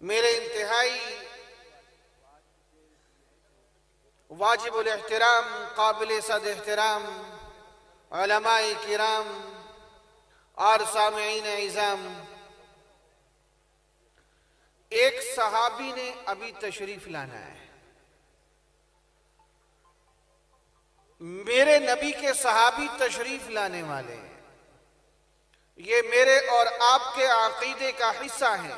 میرے انتہائی واجب الاحترام قابل صد احترام علماء کرام اور سامعین اعظام، ایک صحابی نے ابھی تشریف لانا ہے۔ میرے نبی کے صحابی تشریف لانے والے ہیں، یہ میرے اور آپ کے عقیدے کا حصہ ہے۔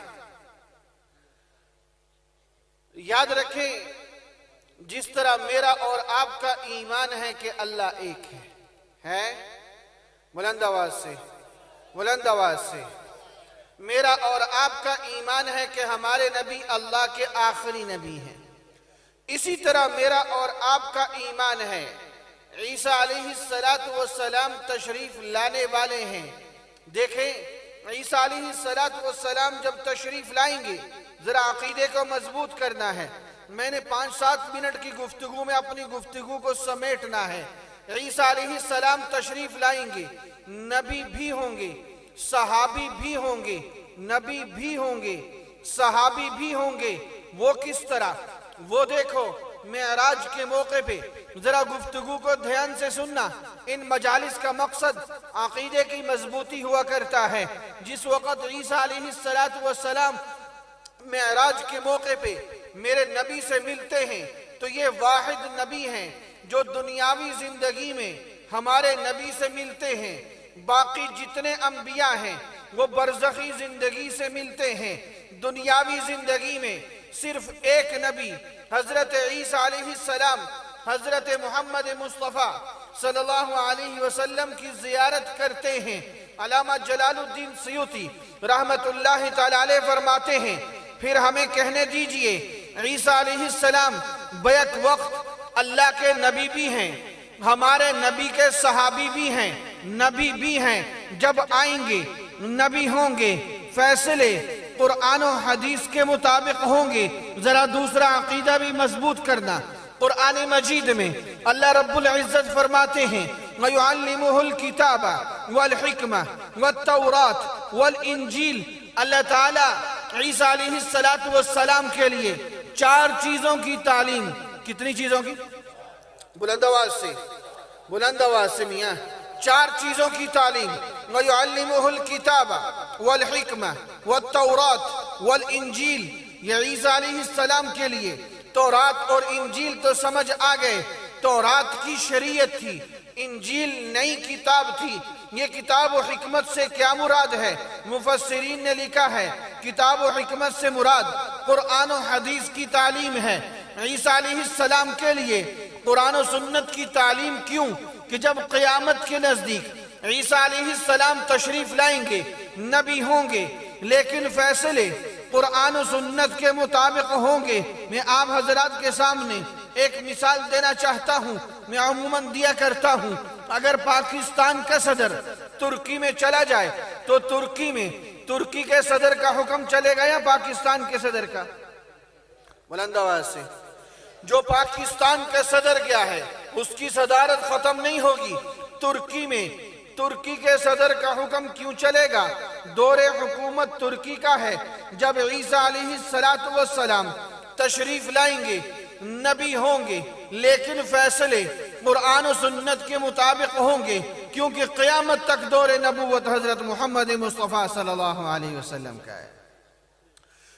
یاد رکھیں، جس طرح میرا اور آپ کا ایمان ہے کہ اللہ ایک ہے بلند آواز سے، بلند آواز سے۔ میرا اور آپ کا ایمان ہے کہ ہمارے نبی اللہ کے آخری نبی ہیں۔ اسی طرح میرا اور آپ کا ایمان ہے عیسیٰ علیہ السلام تشریف لانے والے ہیں۔ دیکھیں، عیسیٰ علیہ السلام جب تشریف لائیں گے، ذرا عقیدے کو مضبوط کرنا ہے۔ میں نے 5-7 منٹ کی گفتگو میں اپنی گفتگو کو سمیٹنا ہے۔ عیسیٰ علیہ السلام تشریف لائیں گے، نبی بھی ہوں گے، صحابی بھی ہوں گے، نبی بھی ہوں گے، صحابی بھی ہوں گے۔ وہ کس طرح؟ وہ دیکھو، معراج کے موقع پہ ذرا گفتگو کو دھیان سے سننا۔ ان مجالس کا مقصد عقیدے کی مضبوطی ہوا کرتا ہے۔ جس وقت عیسیٰ علیہ السلام معراج کے موقع پہ میرے نبی سے ملتے ہیں تو یہ واحد نبی ہیں جو دنیاوی زندگی میں ہمارے نبی سے ملتے ہیں۔ باقی جتنے انبیاء ہیں وہ برزخی زندگی سے ملتے ہیں۔ دنیاوی زندگی میں صرف ایک نبی حضرت عیسیٰ علیہ السلام، حضرت محمد مصطفیٰ صلی اللہ علیہ وسلم کی زیارت کرتے ہیں۔ علامہ جلال الدین سیوطی رحمت اللہ تعالی علیہ فرماتے ہیں، پھر ہمیں کہنے دیجئے عیسیٰ علیہ السلام بیک وقت اللہ کے نبی بھی ہیں، ہمارے نبی کے صحابی بھی ہیں، نبی بھی ہیں۔ جب آئیں گے نبی ہوں گے، فیصلے قرآن و حدیث کے مطابق ہوں گے۔ ذرا دوسرا عقیدہ بھی مضبوط کرنا۔ قرآن مجید میں اللہ رب العزت فرماتے ہیں وَيُعَلِّمُهُ الْكِتَابَ وَالْحِكْمَةَ وَالتَّوْرَاةَ وَالْإِنجِيلَ۔ اللہ تعالیٰ عیسیٰ علیہ السلام کے لیے 4 چیزوں کی تعلیم۔ کتنی چیزوں کی؟ بلند آواز سے، بلند آواز سے میاں۔ 4 چیزوں کی تعلیم۔ وَيُعَلِّمُهُ الْكِتَابَ وَالْحِكْمَةَ وَالتَّوْرَاةَ وَالْإِنجِيلَ۔ یہ عیسیٰ علیہ السلام کے لیے تورات اور انجیل تو سمجھ آ گئے۔ تورات کی شریعت تھی، انجیل نئی کتاب تھی۔ یہ کتاب و حکمت سے کیا مراد ہے؟ مفسرین نے لکھا ہے کتاب و حکمت سے مراد قرآن و حدیث کی تعلیم ہے۔ عیسیٰ علیہ السلام کے لیے قرآن و سنت کی تعلیم کیوں؟ کہ جب قیامت کے نزدیک عیسیٰ علیہ السلام تشریف لائیں گے، نبی ہوں گے، لیکن فیصلے قرآن و سنت کے مطابق ہوں گے۔ میں آپ حضرات کے سامنے ایک مثال دینا چاہتا ہوں، میں عموماً دیا کرتا ہوں۔ اگر پاکستان کا صدر ترکی میں چلا جائے تو ترکی میں ترکی کے صدر کا حکم چلے گا یا پاکستان کے صدر کا؟ بلند آواز سے۔ جو پاکستان کا صدر گیا ہے اس کی صدارت ختم نہیں ہوگی۔ ترکی میں ترکی کے صدر کا حکم کیوں چلے گا؟ دور حکومت ترکی کا ہے۔ جب عیسیٰ علیہ السلام تشریف لائیں گے، نبی ہوں گے، لیکن فیصلے قرآن و سنت کے مطابق ہوں گے، کیونکہ قیامت تک دور نبوت حضرت محمد مصطفیٰ صلی اللہ علیہ وسلم کا ہے۔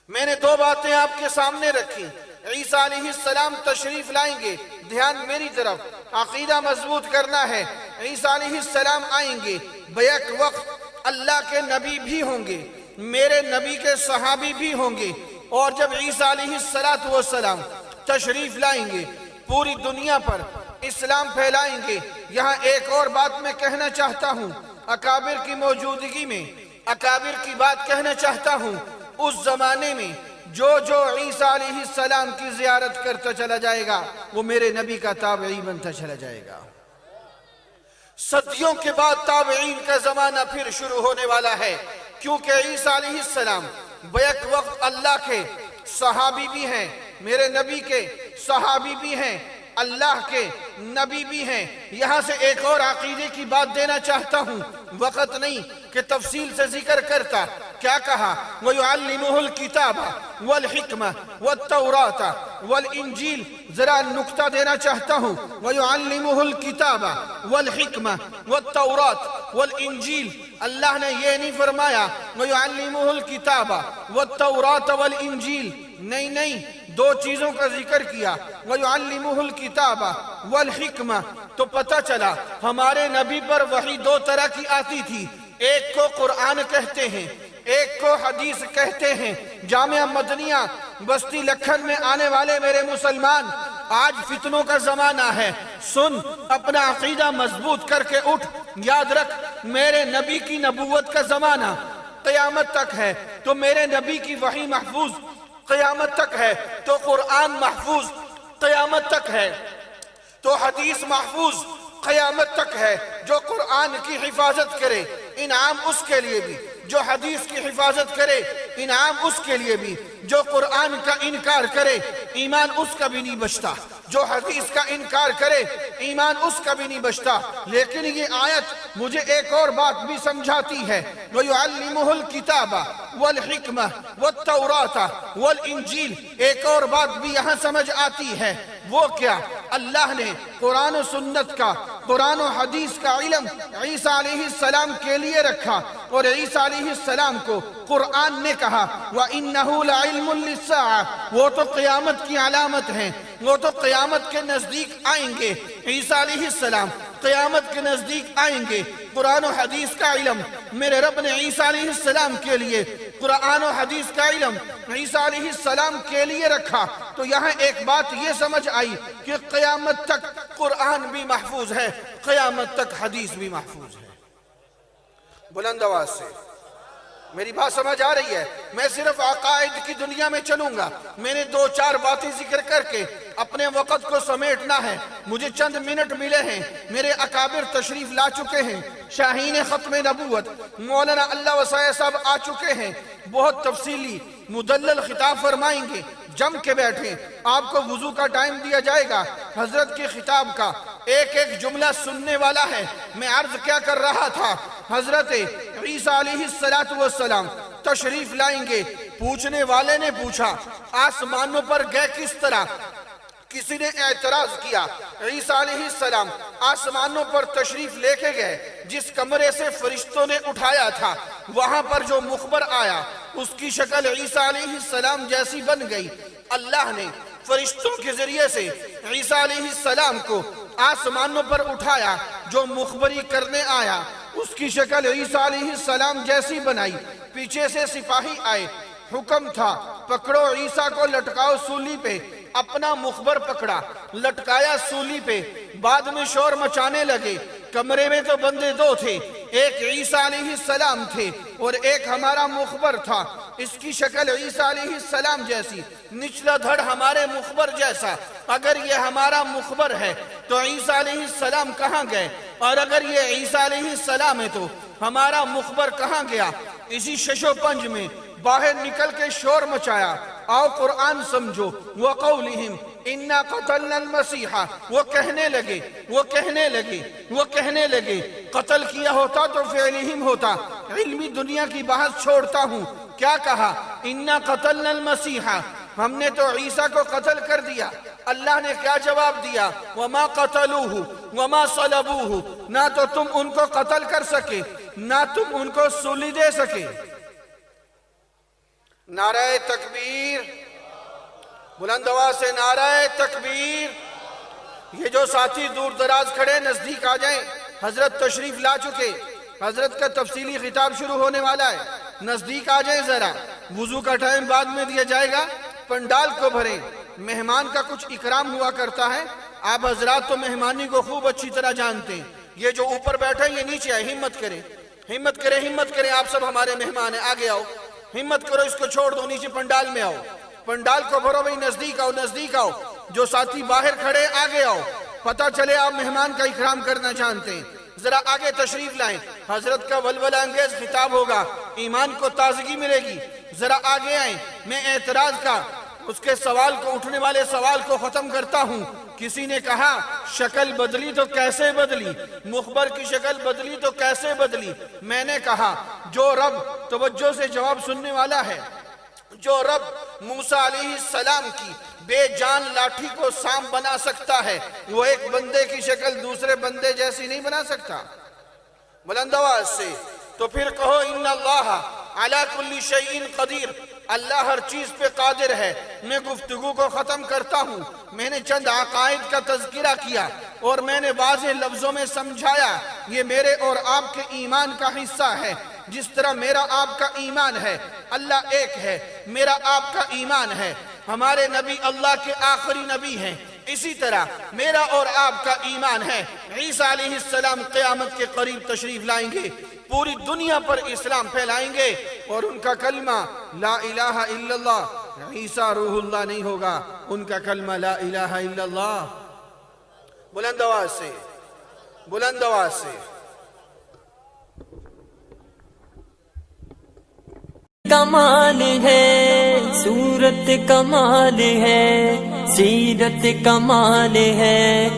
میں نے 2 باتیں آپ کے سامنے رکھی۔ عیسیٰ علیہ السلام تشریف لائیں گے، دھیان میری طرف، عقیدہ مضبوط کرنا ہے۔ عیسیٰ علیہ السلام آئیں گے، بیک وقت اللہ کے نبی بھی ہوں گے، میرے نبی کے صحابی بھی ہوں گے۔ اور جب عیسیٰ علیہ السلام تشریف لائیں گے، پوری دنیا پر اسلام پھیلائیں گے۔ یہاں ایک اور بات میں کہنا چاہتا ہوں، اکابر کی موجودگی میں اکابر کی بات کہنا چاہتا ہوں۔ اس زمانے میں جو عیسیٰ علیہ السلام کی زیارت کرتا چلا جائے گا وہ میرے نبی کا تابعی بنتا چلا جائے گا۔ صدیوں کے بعد تابعین کا زمانہ پھر شروع ہونے والا ہے، کیونکہ عیسیٰ علیہ السلام بیک وقت اللہ کے صحابی بھی ہیں، میرے نبی کے صحابی بھی ہیں، اللہ کے نبی بھی ہیں۔ یہاں سے ایک اور عقیدے کی بات دینا چاہتا ہوں، وقت نہیں کہ تفصیل سے ذکر کرتا۔ کیا کہا؟ وَيُعَلِّمُهُ الْكِتَابَ وَالْحِكْمَةَ وَالتَّوْرَاةَ وَالْإِنجِيلَ۔ ذرا نکتہ دینا چاہتا ہوں، وَيُعَلِّمُهُ الْكِتَابَ وَالْحِكْمَةَ وَالتَّوْرَاةَ وَالْإِنجِيلَ۔ اللہ نے یہ نہیں فرمایا وَيُعَلِّمُهُ الْكِتَابَ وَالتَّوْرَاةَ وَالْإِنجِيلَ، نہیں، دو چیزوں کا ذکر کیا، وَيُعَلِّمُهُ الْكِتَابَ وَالْحِكْمَةَ۔ تو پتہ چلا ہمارے نبی پر وحی دو طرح کی آتی تھی، ایک کو قرآن کہتے ہیں، ایک کو حدیث کہتے ہیں۔ جامعہ مدنیہ بستی لکھن میں آنے والے میرے مسلمان، آج فتنوں کا زمانہ ہے، سن، اپنا عقیدہ مضبوط کر کے اٹھ، یاد رکھ میرے نبی کی نبوت کا زمانہ قیامت تک ہے، تو میرے نبی کی وحی محفوظ قیامت تک ہے، تو قرآن محفوظ قیامت تک ہے، تو حدیث محفوظ قیامت تک ہے۔ جو قرآن کی حفاظت کرے انعام اس کے لیے بھی، جو حدیث کی حفاظت کرے انعام اس کے لیے بھی، جو قرآن کا انکار کرے ایمان اس کا بھی نہیں بچتا، جو حدیث کا انکار کرے ایمان اس کا بھی نہیں بچتا۔ لیکن یہ آیت مجھے ایک اور بات بھی سمجھاتی ہے، وَيُعَلِّمُهُ الْكِتَابَ وَالْحِكْمَةَ وَالتَّوْرَاةَ وَالْإِنجِيلَ۔ ایک اور بات بھی یہاں سمجھ آتی ہے، وہ کیا؟ اللہ نے قرآن و سنت کا، قرآن و حدیث کا علم عیسیٰ علیہ السلام کے لیے رکھا، اور عیسیٰ علیہ السلام کو قرآن نے کہا وَإِنَّهُ لَعِلْمٌ لِلسَّاعَةِ، وہ تو قیامت کی علامت ہیں، وہ تو قیامت کے نزدیک آئیں گے۔ عیسیٰ علیہ السلام قیامت کے نزدیک آئیں گے۔ قرآن و حدیث کا علم میرے رب نے عیسیٰ علیہ السلام کے لیے، قرآن و حدیث کا علم عیسیٰ علیہ السلام کے لیے رکھا۔ تو یہاں ایک بات یہ سمجھ آئی کہ قیامت تک قرآن بھی محفوظ ہے، قیامت تک حدیث بھی محفوظ ہے۔ بلند آواز سے میری بات سمجھ آ رہی ہے؟ میں صرف عقائد کی دنیا میں چلوں گا، میں نے دو چار باتیں ذکر کر کے اپنے وقت کو سمیٹنا ہے، مجھے چند منٹ ملے ہیں، میرے اکابر تشریف لا چکے ہیں، شاہین ختم نبوت مولانا اللہ وسائے صاحب آ چکے ہیں، بہت تفصیلی مدلل خطاب فرمائیں گے، جم کے بیٹھیں، آپ کو وضو کا ٹائم دیا جائے گا، حضرت کے خطاب کا ایک ایک جملہ سننے والا ہے۔ میں عرض کیا کر رہا تھا، حضرت عیسیٰ علیہ السلام تشریف لائیں گے، پوچھنے والے نے پوچھا آسمانوں پر گئے کس طرح؟ کسی نے اعتراض کیا، عیسیٰ علیہ السلام آسمانوں پر تشریف لے کے گئے، جس کمرے سے فرشتوں نے اٹھایا تھا وہاں پر جو مخبر آیا اس کی شکل عیسیٰ علیہ السلام جیسی بن گئی۔ اللہ نے فرشتوں کے ذریعے سے عیسیٰ علیہ السلام کو آسمانوں پر اٹھایا، جو مخبری کرنے آیا اس کی شکل عیسیٰ علیہ السلام جیسی بنائی۔ پیچھے سے سپاہی آئے، حکم تھا پکڑو عیسیٰ کو لٹکاؤ سولی پہ، اپنا مخبر پکڑا لٹکایا سولی پہ، بعد میں شور مچانے لگے۔ کمرے میں تو بندے دو تھے، ایک عیسیٰ علیہ السلام تھے اور ایک ہمارا مخبر تھا، اس کی شکل عیسیٰ علیہ السلام جیسی، نچلا دھڑ ہمارے مخبر جیسا۔ اگر یہ ہمارا مخبر ہے تو عیسیٰ علیہ السلام کہاں گئے؟ اور اگر یہ عیسیٰ علیہ السلام ہے تو ہمارا مخبر کہاں گیا؟ اسی شش و پنج میں باہر نکل کے شور مچایا، آؤ قرآن سمجھو، وَقَوْلِهِمْ إِنَّا قَتَلْنَا الْمَسِيحَ، وہ کہنے لگے قتل کیا ہوتا تو فعلہم ہوتا۔ علمی دنیا کی بحث چھوڑتا ہوں، کیا کہا؟ إِنَّا قَتَلْنَا الْمَسِيحَ، ہم نے تو عیسیٰ کو قتل کر دیا۔ اللہ نے کیا جواب دیا؟ وَمَا قَتَلُوهُ وَمَا صَلَبُوهُ، نہ تو تم ان کو قتل کر سکے نہ تم ان کو سولی دے سکے۔ نعرہ تکبیر، بلند آواز سے نعرہ تکبیر۔ یہ جو ساتھی دور دراز کھڑے نزدیک آ جائیں، حضرت تشریف لا چکے، حضرت کا تفصیلی خطاب شروع ہونے والا ہے، نزدیک آ جائیں ذرا، وضو کا ٹائم بعد میں دیا جائے گا، پنڈال کو بھریں۔ مہمان کا کچھ اکرام ہوا کرتا ہے، آپ حضرات تو مہمانی کو خوب اچھی طرح جانتے ہیں، یہ جو اوپر بیٹھے ہیں یہ نیچے آئے، ہمت کریں، آپ سب ہمارے مہمان ہیں، آگے آؤ، ہمت کرو، اس کو چھوڑ دو، نیچے پنڈال میں آؤ، پنڈال کو بھرو بھئی، نزدیک آؤ، جو ساتھی باہر کھڑے آگے آؤ، پتہ چلے آپ مہمان کا اکرام کرنا جانتے ہیں، ذرا آگے تشریف لائیں، حضرت کا ولولہ انگیز خطاب ہوگا، ایمان کو تازگی ملے گی، ذرا آگے آئیں۔ میں اعتراض کا اس کے سوال کو اٹھنے والے سوال کو ختم کرتا ہوں. کسی نے کہا شکل بدلی تو کیسے بدلی, مخبر کی شکل بدلی تو کیسے بدلی؟ میں نے کہا جو رب, توجہ سے جواب سننے والا ہے, جو رب موسیٰ علیہ السلام کی بے جان لاٹھی کو سانپ بنا سکتا ہے, وہ ایک بندے کی شکل دوسرے بندے جیسی نہیں بنا سکتا؟ بلند آواز سے. تو پھر کہو ان اللہ علی کل شیء قدیر, اللہ ہر چیز پہ قادر ہے. میں گفتگو کو ختم کرتا ہوں. میں نے چند عقائد کا تذکرہ کیا اور میں نے واضح لفظوں میں سمجھایا یہ میرے اور آپ کے ایمان کا حصہ ہے. جس طرح میرا آپ کا ایمان ہے اللہ ایک ہے, میرا آپ کا ایمان ہے ہمارے نبی اللہ کے آخری نبی ہیں, اسی طرح میرا اور آپ کا ایمان ہے عیسیٰ علیہ السلام قیامت کے قریب تشریف لائیں گے, پوری دنیا پر اسلام پھیلائیں گے اور ان کا کلمہ لا الہ الا اللہ, عیسیٰ روح اللہ نہیں ہوگا, ان کا کلمہ لا الہ الا اللہ. بلند آواز سے, بلند آواز سے. کمال ہے صورت, کمال ہے سیرت, کمال ہے